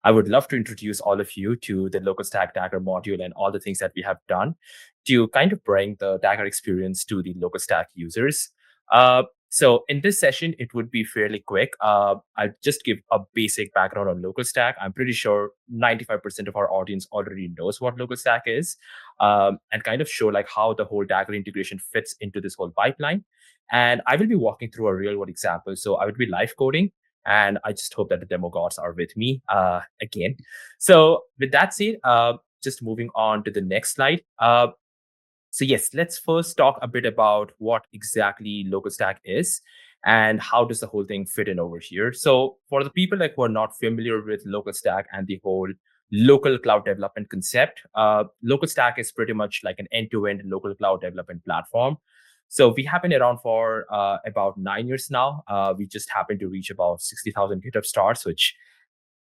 I would love to introduce all of you to the LocalStack Dagger module and all the things that we have done to kind of bring the Dagger experience to the LocalStack users. So in this session, it would be fairly quick. I'll just give a basic background on LocalStack. I'm pretty sure 95% of our audience already knows what LocalStack is, and kind of show like how the whole Dagger integration fits into this whole pipeline. And I will be walking through a real world example. So I would be live coding, and I just hope that the demo gods are with me again. So with that said, just moving on to the next slide. So yes, let's first talk a bit about what exactly LocalStack is and how does the whole thing fit in over here. So for the people like who are not familiar with LocalStack and the whole local cloud development concept, LocalStack is pretty much like an end-to-end local cloud development platform. So we have been around for about 9 years now. We just happened to reach about 60,000 GitHub stars, which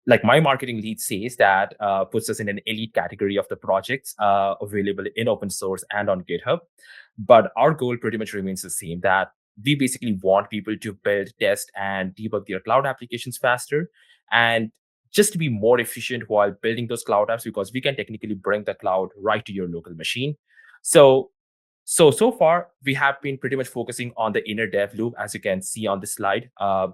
like my marketing lead says that puts us in an elite category of the projects available in open source and on GitHub. But our goal pretty much remains the same, that we basically want people to build, test, and debug their cloud applications faster, and just to be more efficient while building those cloud apps, because we can technically bring the cloud right to your local machine. So far, we have been pretty much focusing on the inner dev loop, as you can see on this slide,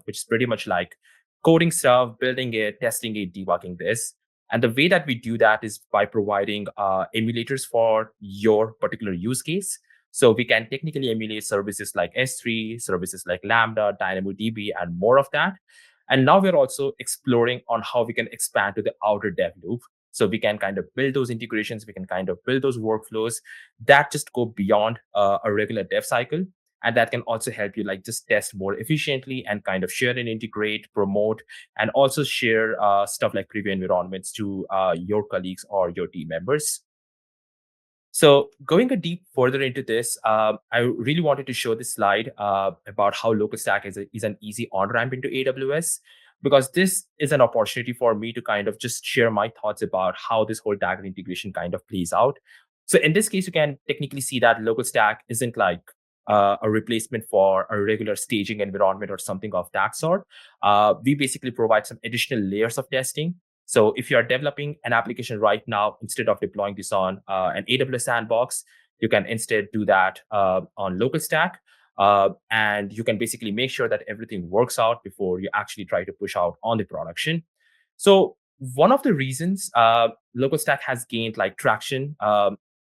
which is pretty much like coding stuff, building it, testing it, debugging this. And the way that we do that is by providing emulators for your particular use case. So we can technically emulate services like S3, services like Lambda, DynamoDB, and more of that. And now we're also exploring on how we can expand to the outer dev loop. So we can kind of build those integrations, we can kind of build those workflows that just go beyond a regular dev cycle. And that can also help you like just test more efficiently and kind of share and integrate, promote, and also share stuff like preview environments to your colleagues or your team members. So going a deep further into this, I really wanted to show this slide about how LocalStack is an easy on-ramp into AWS, because this is an opportunity for me to kind of just share my thoughts about how this whole Dagger integration kind of plays out. So in this case, you can technically see that LocalStack isn't like a replacement for a regular staging environment or something of that sort. We basically provide some additional layers of testing. So if you are developing an application right now, instead of deploying this on an AWS sandbox, you can instead do that on LocalStack. And you can basically make sure that everything works out before you actually try to push out on the production. So one of the reasons LocalStack has gained like traction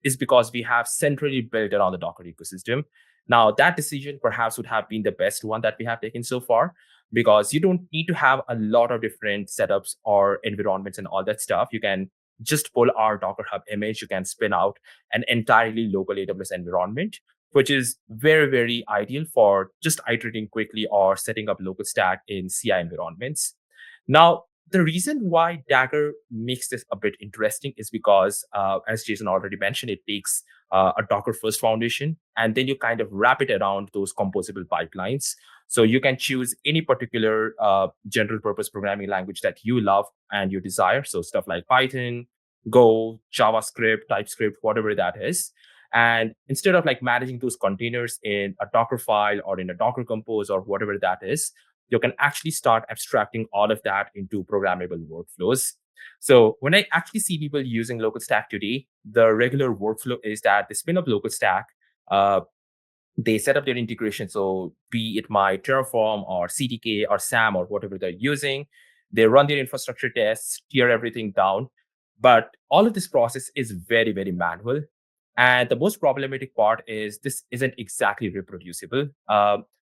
is because we have centrally built around the Docker ecosystem. Now, that decision perhaps would have been the best one that we have taken so far, because you don't need to have a lot of different setups or environments and all that stuff. You can just pull our Docker Hub image. You can spin out an entirely local AWS environment, which is very, very ideal for just iterating quickly or setting up local stack in CI environments. Now, the reason why Dagger makes this a bit interesting is because, as Jason already mentioned, it takes a Docker first foundation, and then you kind of wrap it around those composable pipelines. So you can choose any particular general purpose programming language that you love and you desire. So stuff like Python, Go, JavaScript, TypeScript, whatever that is. And instead of like managing those containers in a Docker file or in a Docker Compose or whatever that is, you can actually start abstracting all of that into programmable workflows. So when I actually see people using LocalStack today, the regular workflow is that they spin up LocalStack, uh, they set up their integration. So be it my Terraform or CDK or SAM or whatever they're using, they run their infrastructure tests, tear everything down. But all of this process is very, very manual. And the most problematic part is this isn't exactly reproducible.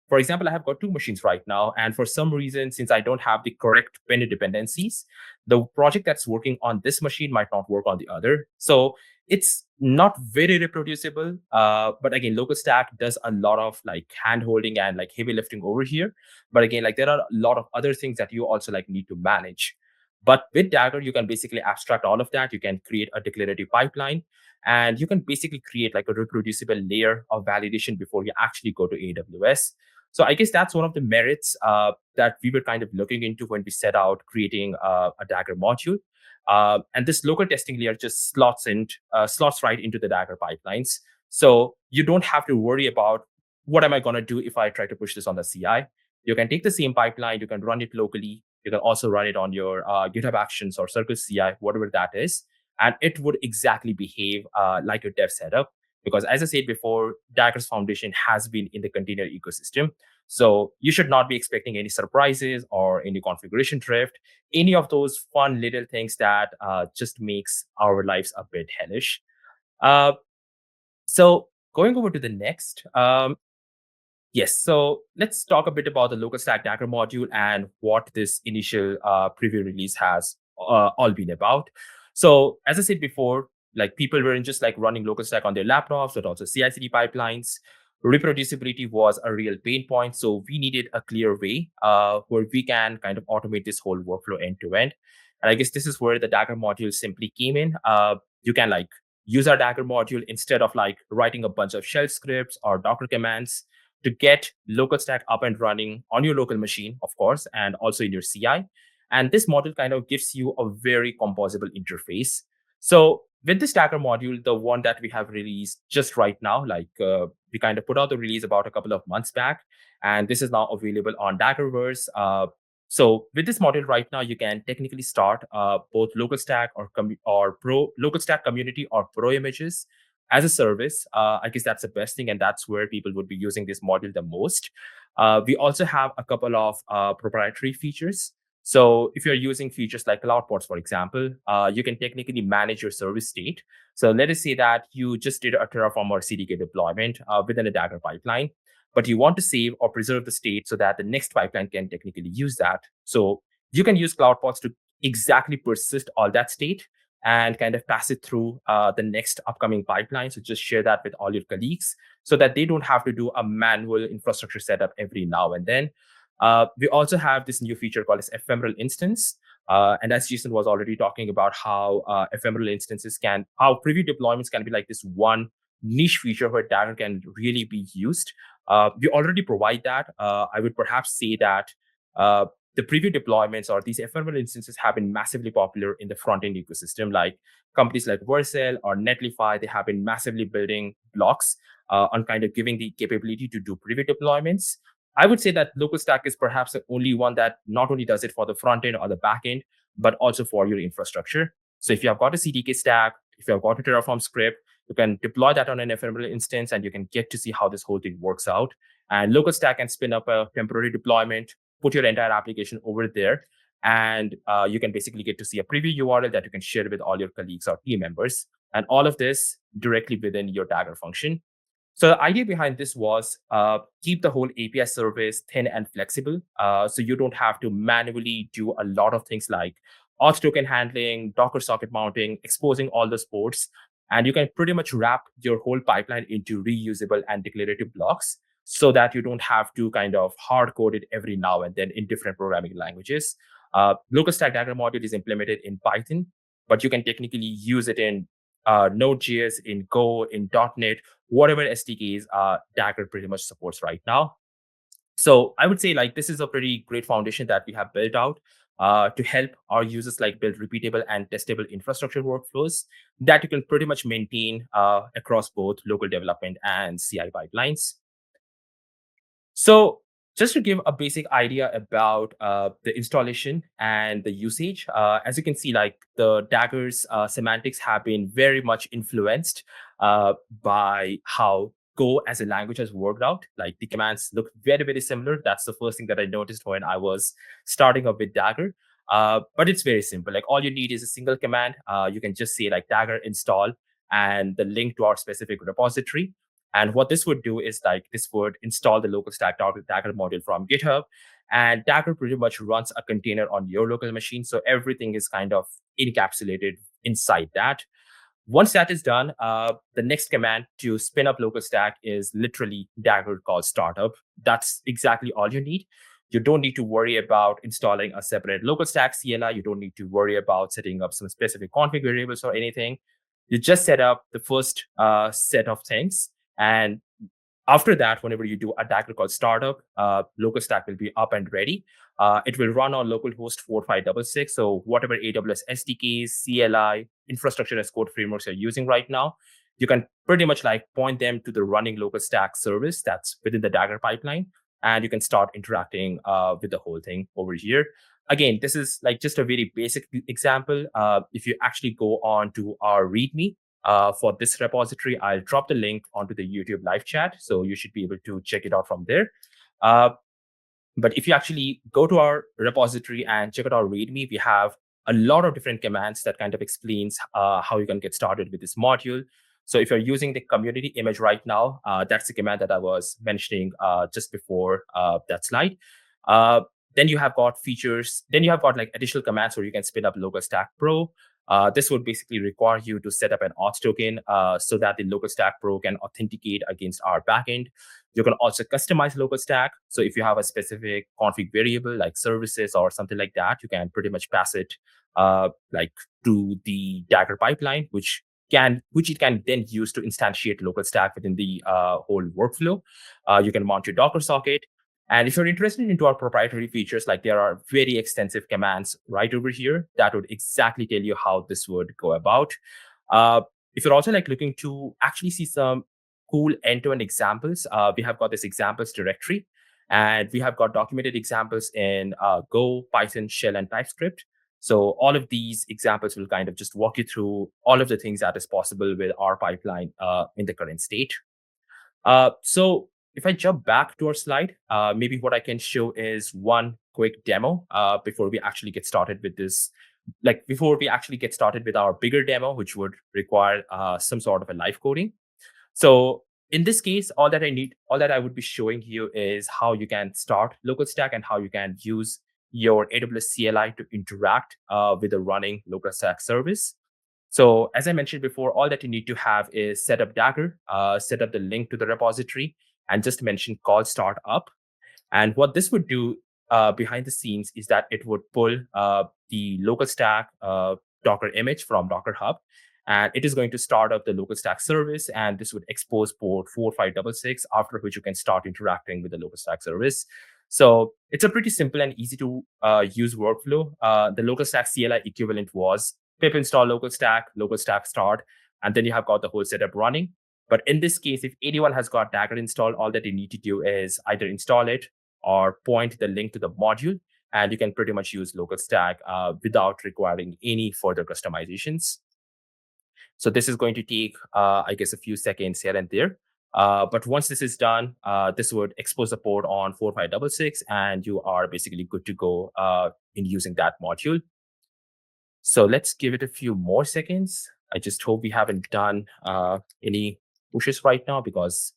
For example, I have got two machines right now. And for some reason, since I don't have the correct pin dependencies, the project that's working on this machine might not work on the other. So it's not very reproducible. But again, LocalStack does a lot of like hand holding and like heavy lifting over here. But again, like there are a lot of other things that you also like need to manage. But with Dagger, you can basically abstract all of that. You can create a declarative pipeline, and you can basically create like a reproducible layer of validation before you actually go to AWS. So I guess that's one of the merits that we were kind of looking into when we set out creating a Dagger module. And this local testing layer just slots right into the Dagger pipelines. So you don't have to worry about what am I going to do if I try to push this on the CI. You can take the same pipeline, you can run it locally. You can also run it on your GitHub Actions or Circle CI, whatever that is, and it would exactly behave like your dev setup. Because as I said before, Dagger's foundation has been in the container ecosystem. So you should not be expecting any surprises or any configuration drift, any of those fun little things that just makes our lives a bit hellish. Uh, so going over to the next, yes. So let's talk a bit about the LocalStack Dagger module and what this initial preview release has all been about. So as I said before, like people weren't just like running LocalStack on their laptops, but also CI/CD pipelines. Reproducibility was a real pain point, so we needed a clear way where we can kind of automate this whole workflow end to end. And I guess this is where the Dagger module simply came in. You can like use our Dagger module instead of like writing a bunch of shell scripts or Docker commands to get LocalStack up and running on your local machine, of course, and also in your CI. And this module kind of gives you a very composable interface. So with this Dagger module, the one that we have released just right now, like we kind of put out the release about a couple of months back, and this is now available on Daggerverse. So with this module right now, you can technically start both LocalStack or Pro LocalStack Community or Pro images as a service. I guess that's the best thing, and that's where people would be using this module the most. We also have a couple of proprietary features. So if you're using features like CloudPods, for example, you can technically manage your service state. So let us say that you just did a Terraform or CDK deployment within a Dagger pipeline, but you want to save or preserve the state so that the next pipeline can technically use that. So you can use CloudPods to exactly persist all that state and kind of pass it through the next upcoming pipeline. So just share that with all your colleagues so that they don't have to do a manual infrastructure setup every now and then. We also have this new feature called as ephemeral instance. And as Jason was already talking about how ephemeral instances how preview deployments can be like this one niche feature where Dagger can really be used. We already provide that. I would perhaps say that uh, the preview deployments or these ephemeral instances have been massively popular in the front-end ecosystem. Like companies like Vercel or Netlify, they have been massively building blocks on kind of giving the capability to do preview deployments. I would say that LocalStack is perhaps the only one that not only does it for the front end or the back end, but also for your infrastructure. So if you have got a CDK stack, if you have got a Terraform script, you can deploy that on an ephemeral instance and you can get to see how this whole thing works out. And LocalStack can spin up a temporary deployment, put your entire application over there, and you can basically get to see a preview URL that you can share with all your colleagues or team members. And all of this directly within your Dagger function. So the idea behind this was keep the whole API service thin and flexible. So you don't have to manually do a lot of things like auth token handling, Docker socket mounting, exposing all the ports. And you can pretty much wrap your whole pipeline into reusable and declarative blocks so that you don't have to kind of hard code it every now and then in different programming languages. LocalStack Dagger module is implemented in Python, but you can technically use it in Node.js, in Go, in .NET, whatever SDKs Dagger pretty much supports right now. So I would say like this is a pretty great foundation that we have built out to help our users like build repeatable and testable infrastructure workflows that you can pretty much maintain across both local development and CI pipelines. So just to give a basic idea about the installation and the usage, as you can see, like the Dagger's semantics have been very much influenced by how Go as a language has worked out. Like the commands look very, very similar. That's the first thing that I noticed when I was starting up with Dagger. But it's very simple. Like all you need is a single command. You can just say like Dagger install and the link to our specific repository. And what this would do is like this would install the LocalStack Dagger module from GitHub, and Dagger pretty much runs a container on your local machine. So everything is kind of encapsulated inside that. Once that is done, the next command to spin up LocalStack is literally Dagger called startup. That's exactly all you need. You don't need to worry about installing a separate LocalStack CLI. You don't need to worry about setting up some specific config variables or anything. You just set up the first set of things, and after that, whenever you do a Dagger called startup, LocalStack will be up and ready. It will run on localhost 4566. So whatever AWS SDKs, CLI, infrastructure as code frameworks you're using right now, you can pretty much like point them to the running LocalStack service that's within the Dagger pipeline, and you can start interacting with the whole thing over here. again, this is like just a very basic example. If you actually go on to our README for this repository, I'll drop the link onto the YouTube live chat. So you should be able to check it out from there. Uh, but if you actually go to our repository and check out our README, we have a lot of different commands that kind of explains how you can get started with this module. So if you're using the community image right now, that's the command that I was mentioning just before that slide. Uh, then you have got features. Then you have got like additional commands where you can spin up LocalStack Pro. This would basically require you to set up an auth token so that the LocalStack Pro can authenticate against our backend. You can also customize LocalStack. So if you have a specific config variable like services or something like that, you can pretty much pass it like to the Dagger pipeline, which it can then use to instantiate LocalStack within the whole workflow. You can mount your Docker socket. And if you're interested into our proprietary features, like there are very extensive commands right over here that would exactly tell you how this would go about. Uh, if you're also like looking to actually see some cool end-to-end examples, we have got this examples directory, and we have got documented examples in Go, Python, Shell, and TypeScript. So all of these examples will kind of just walk you through all of the things that is possible with our pipeline in the current state. So if I jump back to our slide, maybe what I can show is one quick demo before we actually get started with this. Like before we actually get started with our bigger demo, which would require some sort of a live coding. So in this case, all that I would be showing you is how you can start LocalStack and how you can use your AWS CLI to interact with the running LocalStack service. So as I mentioned before, all that you need to have is set up Dagger, set up the link to the repository, and just mention call start up. And what this would do behind the scenes is that it would pull the LocalStack Docker image from Docker Hub, and it is going to start up the LocalStack service, and this would expose port 4566, after which you can start interacting with the LocalStack service. So it's a pretty simple and easy to use workflow. The LocalStack CLI equivalent was pip install LocalStack, LocalStack start, and then you have got the whole setup running. But in this case, if anyone has got Dagger installed, all that you need to do is either install it or point the link to the module, and you can pretty much use LocalStack without requiring any further customizations. So this is going to take, I guess, a few seconds here and there. But once this is done, this would expose the port on 4566, and you are basically good to go in using that module. So let's give it a few more seconds. I just hope we haven't done any pushes right now, because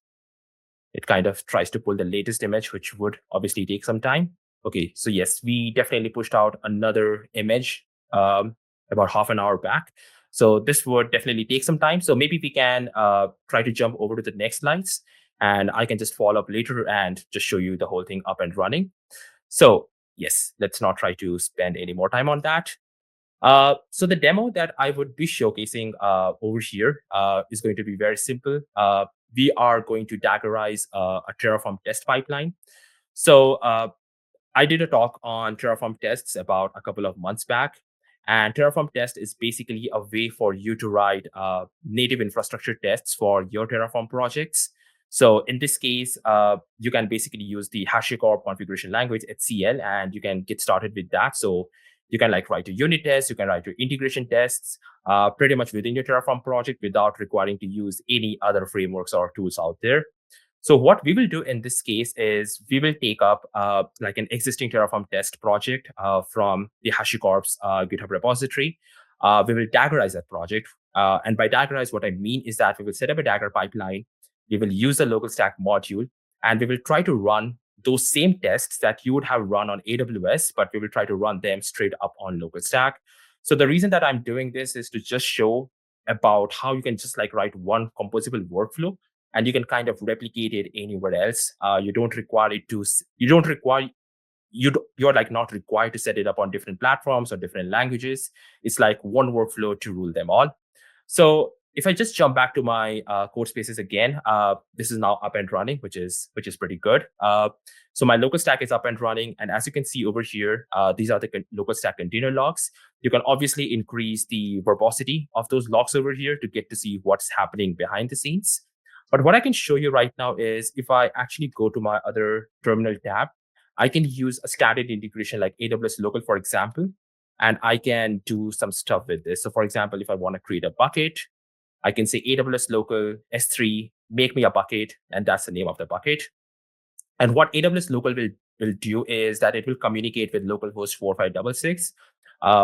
it kind of tries to pull the latest image, which would obviously take some time. Okay, so yes, we definitely pushed out another image about half an hour back. So this would definitely take some time. So maybe we can try to jump over to the next slides, and I can just follow up later and just show you the whole thing up and running. So yes, let's not try to spend any more time on that. So the demo that I would be showcasing over here is going to be very simple. We are going to Daggerize a Terraform test pipeline. So I did a talk on Terraform tests about a couple of months back. And Terraform test is basically a way for you to write native infrastructure tests for your Terraform projects. So in this case, you can basically use the HashiCorp configuration language, HCL, and you can get started with that. So you can like write your unit tests, you can write your integration tests pretty much within your Terraform project without requiring to use any other frameworks or tools out there. So what we will do in this case is we will take up like an existing Terraform test project from the HashiCorp's GitHub repository. We will Daggerize that project. And by Daggerize, what I mean is that we will set up a Dagger pipeline. We will use the LocalStack module, and we will try to run those same tests that you would have run on AWS, but we will try to run them straight up on LocalStack. So the reason that I'm doing this is to just show about how you can just like write one composable workflow, and you can kind of replicate it anywhere else. You don't require it to. You don't require. You're like not required to set it up on different platforms or different languages. It's like one workflow to rule them all. So if I just jump back to my code spaces again, this is now up and running, which is pretty good. So my LocalStack is up and running, and as you can see over here, these are the LocalStack container logs. You can obviously increase the verbosity of those logs over here to get to see what's happening behind the scenes. But what I can show you right now is if I actually go to my other terminal tab, I can use a standard integration like AWS Local, for example, and I can do some stuff with this. So for example, if I want to create a bucket, I can say AWS Local S3, make me a bucket, and that's the name of the bucket. And what AWS Local will do is that it will communicate with localhost 4566,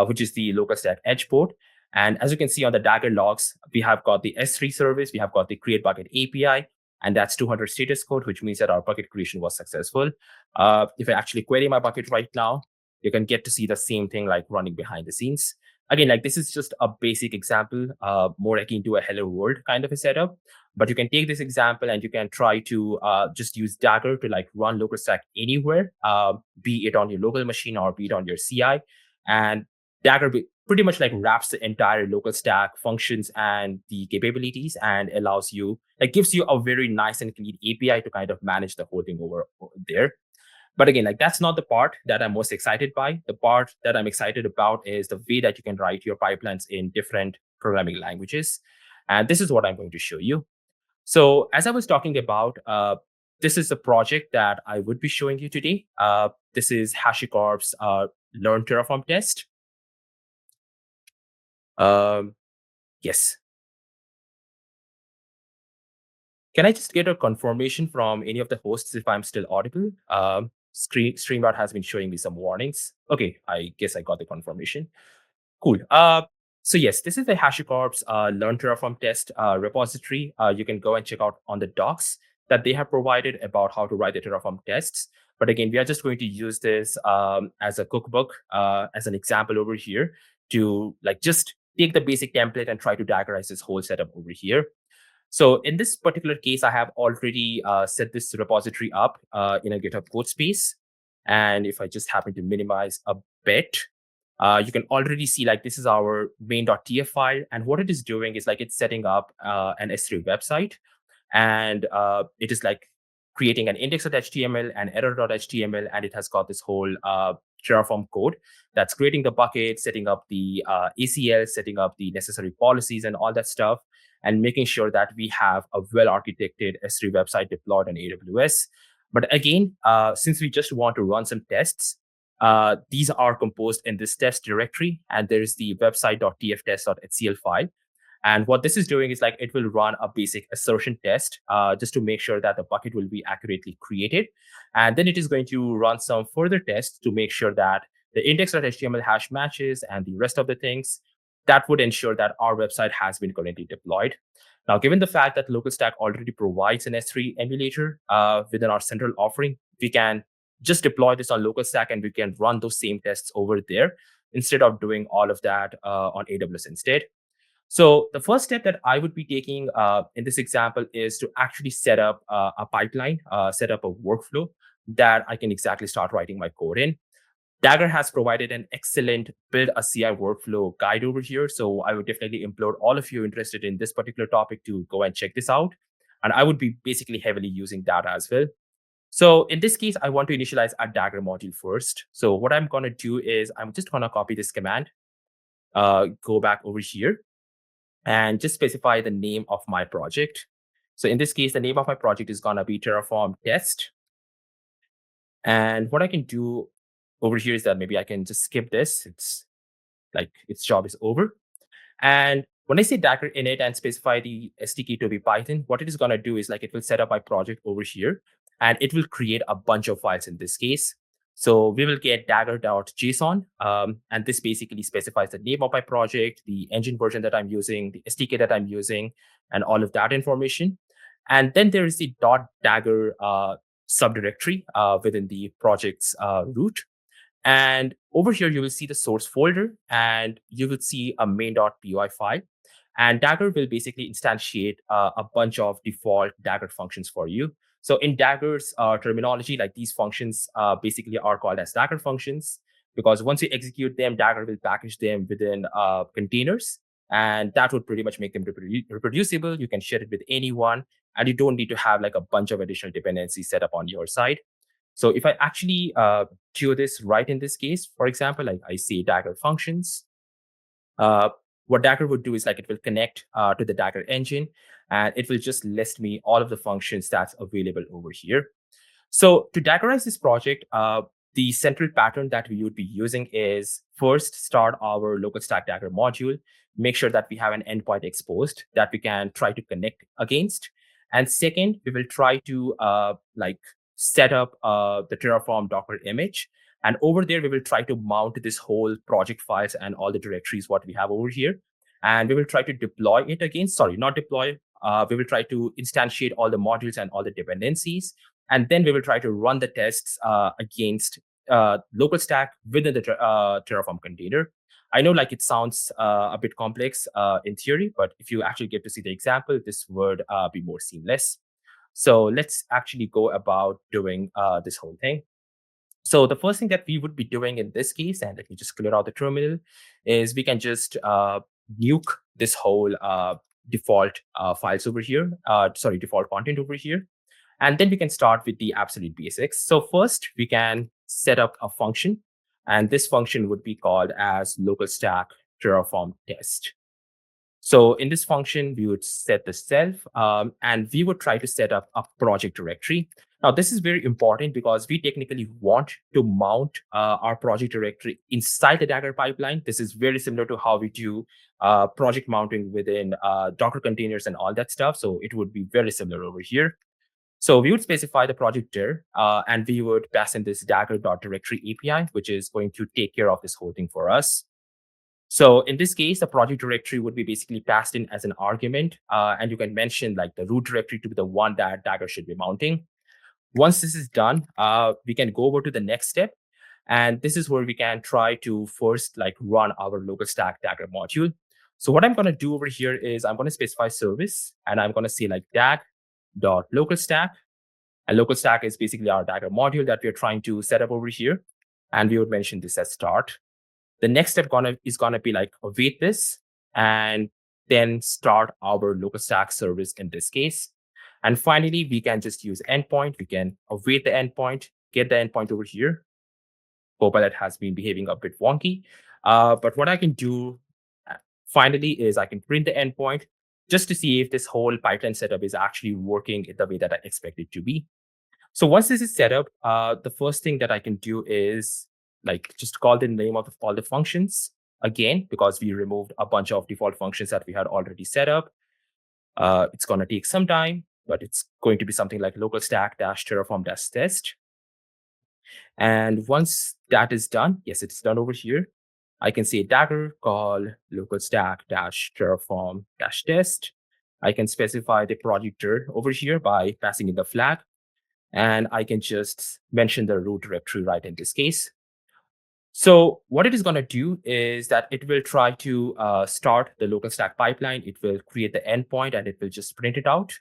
which is the local stack edge port. And as you can see on the Dagger logs, we have got the S3 service, we have got the create bucket API, and that's 200 status code, which means that our bucket creation was successful. If I actually query my bucket right now, you can get to see the same thing like running behind the scenes. Again, like this is just a basic example, more akin to a hello world kind of a setup. But you can take this example and you can try to just use Dagger to like run local stack anywhere, be it on your local machine or be it on your CI. And Dagger pretty much like wraps the entire local stack functions and the capabilities and allows you, like gives you a very nice and clean API to kind of manage the whole thing over there. But again, like that's not the part that I'm most excited by. The part that I'm excited about is the way that you can write your pipelines in different programming languages. And this is what I'm going to show you. So as I was talking about, this is a project that I would be showing you today. This is HashiCorp's Learn Terraform test. Yes. Can I just get a confirmation from any of the hosts if I'm still audible? StreamYard has been showing me some warnings. Okay, I guess I got the confirmation. Cool. So yes, this is the HashiCorp's Learn Terraform test repository. You can go and check out on the docs that they have provided about how to write the Terraform tests. But again, we are just going to use this as a cookbook, as an example over here to like just take the basic template and try to diagramize this whole setup over here. So in this particular case, I have already set this repository up in a GitHub code space. And if I just happen to minimize a bit, you can already see like this is our main.tf file. And what it is doing is like it's setting up an S3 website. And it is like creating an index.html and error.html. And it has got this whole Terraform code that's creating the bucket, setting up the ACL, setting up the necessary policies and all that stuff, and making sure that we have a well-architected S3 website deployed on AWS. But again, since we just want to run some tests, these are composed in this test directory, and there is the website.tftest.html file. And what this is doing is like it will run a basic assertion test just to make sure that the bucket will be accurately created. And then it is going to run some further tests to make sure that the index.html hash matches and the rest of the things. That would ensure that our website has been currently deployed. Now, given the fact that LocalStack already provides an S3 emulator within our central offering, we can just deploy this on LocalStack and we can run those same tests over there instead of doing all of that on AWS instead. So the first step that I would be taking in this example is to actually set up a pipeline, set up a workflow that I can exactly start writing my code in. Dagger has provided an excellent build a CI workflow guide over here. So I would definitely implore all of you interested in this particular topic to go and check this out. And I would be basically heavily using that as well. So in this case, I want to initialize a Dagger module first. So what I'm going to do is I'm just going to copy this command, go back over here, and just specify the name of my project. So in this case, the name of my project is going to be Terraform test. And what I can do over here is that maybe I can just skip this. It's like its job is over. And when I say Dagger init and specify the SDK to be Python, what it is going to do is like it will set up my project over here and it will create a bunch of files in this case. So we will get dagger.json. And this basically specifies the name of my project, the engine version that I'm using, the SDK that I'm using, and all of that information. And then there is the .dagger subdirectory within the project's root. And over here, you will see the source folder and you will see a main.py file. And Dagger will basically instantiate a bunch of default Dagger functions for you. So in Dagger's terminology, like these functions basically are called as Dagger functions, because once you execute them, Dagger will package them within containers. And that would pretty much make them reproducible. You can share it with anyone, and you don't need to have like a bunch of additional dependencies set up on your side. So if I actually do this right in this case, for example, like I say Dagger functions, what Dagger would do is like it will connect to the Dagger engine and it will just list me all of the functions that's available over here. So to Daggerize this project, the central pattern that we would be using is first start our local stack Dagger module, make sure that we have an endpoint exposed that we can try to connect against. And second, we will try to set up the Terraform Docker image. And over there, we will try to mount this whole project files and all the directories what we have over here. And we will try to deploy it against, sorry, not deploy. We will try to instantiate all the modules and all the dependencies. And then we will try to run the tests against local stack within the Terraform container. I know like it sounds a bit complex in theory, but if you actually get to see the example, this would be more seamless. So let's actually go about doing this whole thing. So the first thing that we would be doing in this case, and let me just clear out the terminal, is we can just nuke this whole default files over here, default content over here. And then we can start with the absolute basics. So first, we can set up a function. And this function would be called as local stack Terraform test. So in this function, we would set the self, and we would try to set up a project directory. Now, this is very important because we technically want to mount our project directory inside the Dagger pipeline. This is very similar to how we do project mounting within Docker containers and all that stuff. So it would be very similar over here. So we would specify the project dir, and we would pass in this dagger.directory API, which is going to take care of this whole thing for us. So in this case, the project directory would be basically passed in as an argument, and you can mention like the root directory to be the one that Dagger should be mounting. Once this is done, we can go over to the next step. And this is where we can try to first like run our local stack Dagger module. So what I'm going to do over here is I'm going to specify service, and I'm going to say like dag.localstack. And local stack is basically our Dagger module that we're trying to set up over here. And we would mention this as start. The next step is gonna be like await this and then start our local stack service in this case. And finally, we can just use endpoint. We can await the endpoint, get the endpoint over here. Copilot has been behaving a bit wonky. But what I can do finally is I can print the endpoint just to see if this whole pipeline setup is actually working in the way that I expect it to be. So once this is set up, the first thing that I can do is like just call the name of all the functions again, because we removed a bunch of default functions that we had already set up. It's going to take some time, but it's going to be something like local stack -terraform -test. And once that is done, yes, it's done over here. I can say Dagger call local stack -terraform -test. I can specify the project dir over here by passing in the flag. And I can just mention the root directory right in this case. So what it is going to do is that it will try to start the local stack pipeline. It will create the endpoint and it will just print it out.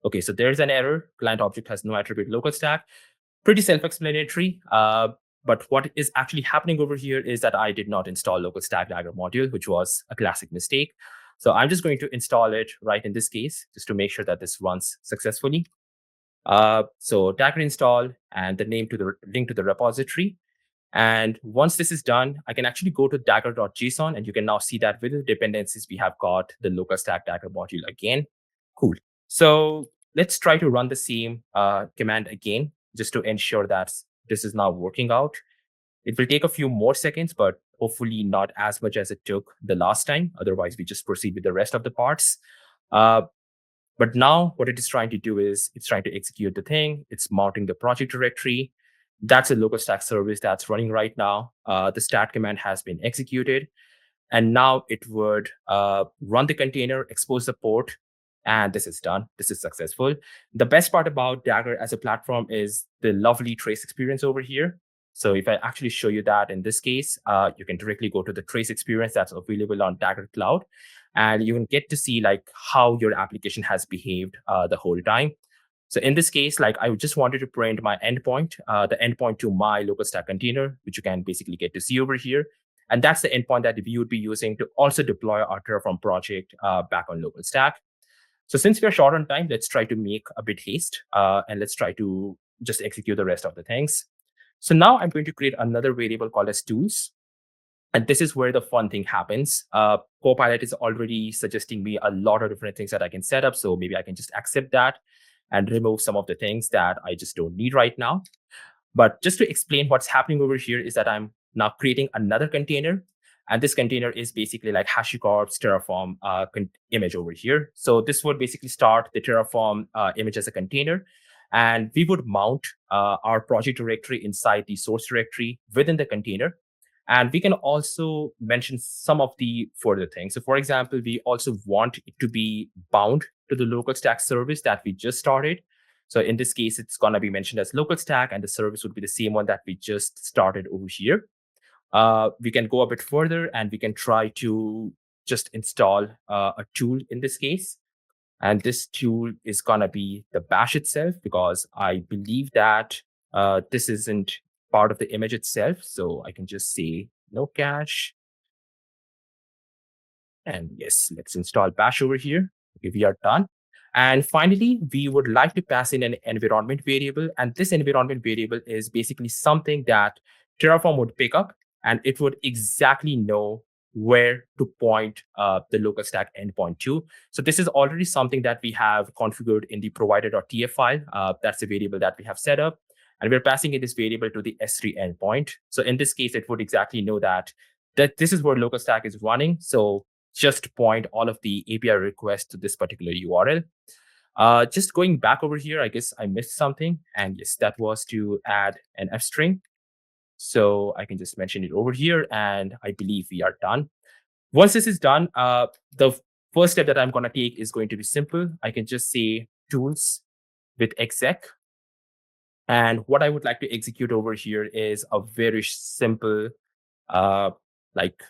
Okay, so there's an error. Client object has no attribute local stack. Pretty self-explanatory. But what is actually happening over here is that I did not install local stack Dagger module, which was a classic mistake. So I'm just going to install it right in this case, just to make sure that this runs successfully. So Dagger install and the name to the link to the repository. And once this is done, I can actually go to dagger.json, and you can now see that with the dependencies, we have got the local stack Dagger module again. Cool. So let's try to run the same command again, just to ensure that this is now working out. It will take a few more seconds, but hopefully not as much as it took the last time. Otherwise, we just proceed with the rest of the parts. But now what it is trying to do is it's trying to execute the thing. It's mounting the project directory. That's a local stack service that's running right now. The stat command has been executed. And now it would run the container, expose the port, and this is done. This is successful. The best part about Dagger as a platform is the lovely trace experience over here. So if I actually show you that in this case, you can directly go to the trace experience that's available on Dagger Cloud. And you can get to see like how your application has behaved the whole time. So in this case, like I just wanted to print my endpoint, the endpoint to my local stack container, which you can basically get to see over here. And that's the endpoint that we would be using to also deploy our Terraform project back on local stack. So since we're short on time, let's try to make a bit haste and let's try to just execute the rest of the things. So now I'm going to create another variable called as tools. And this is where the fun thing happens. Copilot is already suggesting me a lot of different things that I can set up. So maybe I can just accept that. and remove some of the things that I just don't need right now. But just to explain what's happening over here is that I'm now creating another container. And this container is basically like HashiCorp's Terraform image over here. So this would basically start the Terraform image as a container. And we would mount our project directory inside the source directory within the container. And we can also mention some of the further things. So for example, we also want it to be bound to the local stack service that we just started. So in this case, it's going to be mentioned as local stack, and the service would be the same one that we just started over here. We can go a bit further and we can try to just install a tool in this case. And this tool is going to be the bash itself, because I believe that this isn't part of the image itself. So I can just say no cache. And yes, let's install bash over here. Okay, we are done. And finally, we would like to pass in an environment variable. And this environment variable is basically something that Terraform would pick up, and it would exactly know where to point the local stack endpoint to. So this is already something that we have configured in the provider.tf file. That's the variable that we have set up. And we're passing in this variable to the S3 endpoint. So in this case, it would exactly know that this is where local stack is running. So just point all of the API requests to this particular URL. Just going back over here, I guess I missed something. And yes, that was to add an F string. So I can just mention it over here, and I believe we are done. Once this is done, the first step that I'm going to take is going to be simple. I can just say tools with exec. And what I would like to execute over here is a very simple, like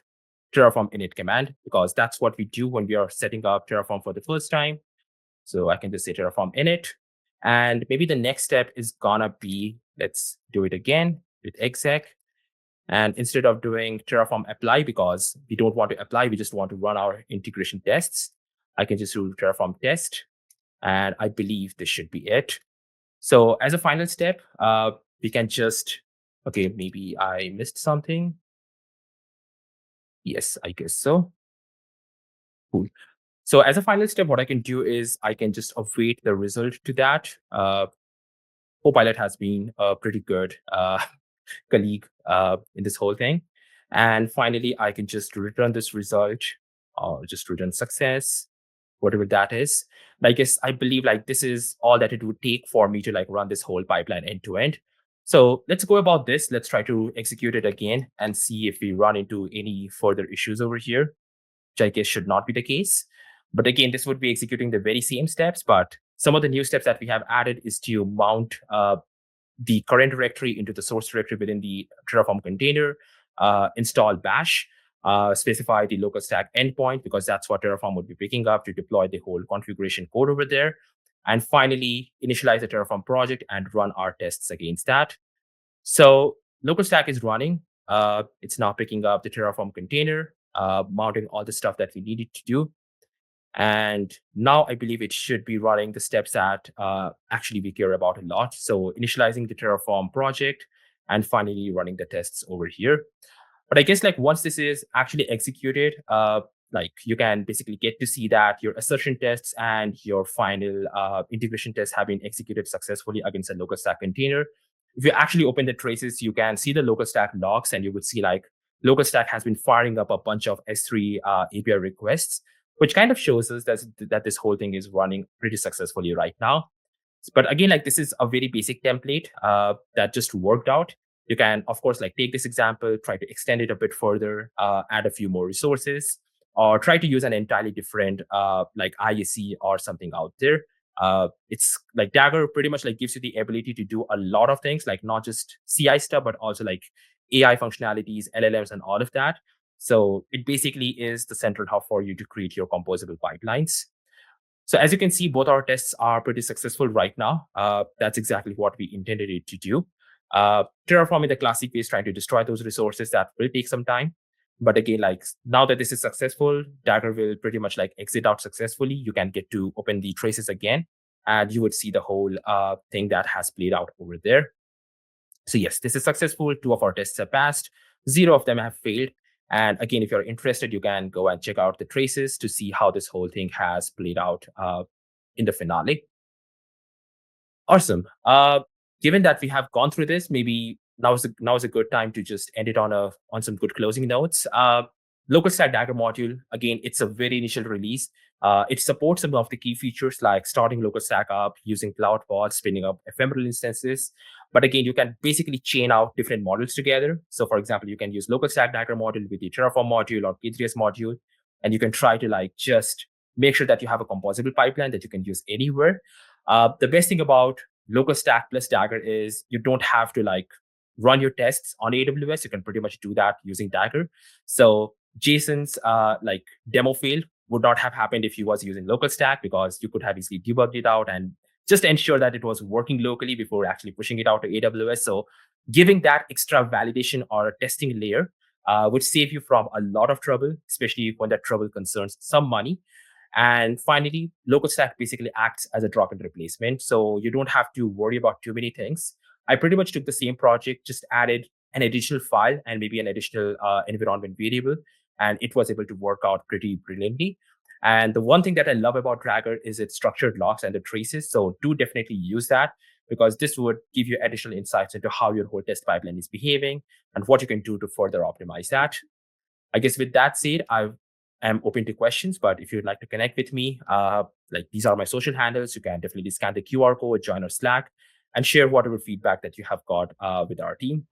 Terraform init command, because that's what we do when we are setting up Terraform for the first time. So I can just say Terraform init. And maybe the next step is gonna be, let's do it again with exec. And instead of doing Terraform apply, because we don't want to apply, we just want to run our integration tests, I can just do Terraform test. And I believe this should be it. So as a final step, we can just, okay, maybe I missed something. Yes, I guess so. Cool. So as a final step, what I can do is I can just await the result to that. Copilot has been a pretty good colleague in this whole thing. And finally, I can just return this result, or just return success, whatever that is. I guess I believe like this is all that it would take for me to like run this whole pipeline end to end. So let's go about this. Let's try to execute it again and see if we run into any further issues over here, which I guess should not be the case. But again, this would be executing the very same steps, but some of the new steps that we have added is to mount the current directory into the source directory within the Terraform container, install bash, specify the local stack endpoint, because that's what Terraform would be picking up to deploy the whole configuration code over there. And finally, initialize the Terraform project and run our tests against that. So local stack is running. It's now picking up the Terraform container, mounting all the stuff that we needed to do. And now I believe it should be running the steps that actually we care about a lot. So initializing the Terraform project and finally running the tests over here. But I guess like once this is actually executed, like you can basically get to see that your assertion tests and your final integration tests have been executed successfully against a local stack container. If you actually open the traces, you can see the local stack logs, and you would see like local stack has been firing up a bunch of S3 API requests, which kind of shows us that this whole thing is running pretty successfully right now. But again, like this is a very basic template that just worked out. You can, of course, like take this example, try to extend it a bit further, add a few more resources, or try to use an entirely different like IAC or something out there. It's like Dagger pretty much like gives you the ability to do a lot of things, like not just CI stuff, but also like AI functionalities, LLMs, and all of that. So it basically is the central hub for you to create your composable pipelines. So as you can see, both our tests are pretty successful right now. That's exactly what we intended it to do. Terraform in the classic way is trying to destroy those resources. That will take some time. But again, like now that this is successful, Dagger will pretty much like exit out successfully. You can get to open the traces again, and you would see the whole thing that has played out over there. So yes, this is successful. 2 of our tests have passed. 0 of them have failed. And again, if you're interested, you can go and check out the traces to see how this whole thing has played out in the finale. Awesome. Given that we have gone through this, maybe now is a good time to just end it on some good closing notes. Local Stack Dagger module, again, it's a very initial release. It supports some of the key features like starting local stack up, using cloud pods, spinning up ephemeral instances. But again, you can basically chain out different modules together. So for example, you can use local stack Dagger module with the Terraform module or K3s module, and you can try to like just make sure that you have a composable pipeline that you can use anywhere. The best thing about local stack plus Dagger is you don't have to like run your tests on AWS. You can pretty much do that using Dagger. So Jason's like demo fail would not have happened if he was using local stack, because you could have easily debugged it out and just ensure that it was working locally before actually pushing it out to AWS. So giving that extra validation or testing layer would save you from a lot of trouble, especially when that trouble concerns some money. And finally, local stack basically acts as a drop-in replacement. So you don't have to worry about too many things. I pretty much took the same project, just added an additional file and maybe an additional environment variable, and it was able to work out pretty brilliantly. And the one thing that I love about Dagger is its structured logs and the traces. So do definitely use that, because this would give you additional insights into how your whole test pipeline is behaving and what you can do to further optimize that. I guess with that said, I am open to questions, but if you'd like to connect with me, like these are my social handles. You can definitely scan the QR code, join our Slack, and share whatever feedback that you have got with our team.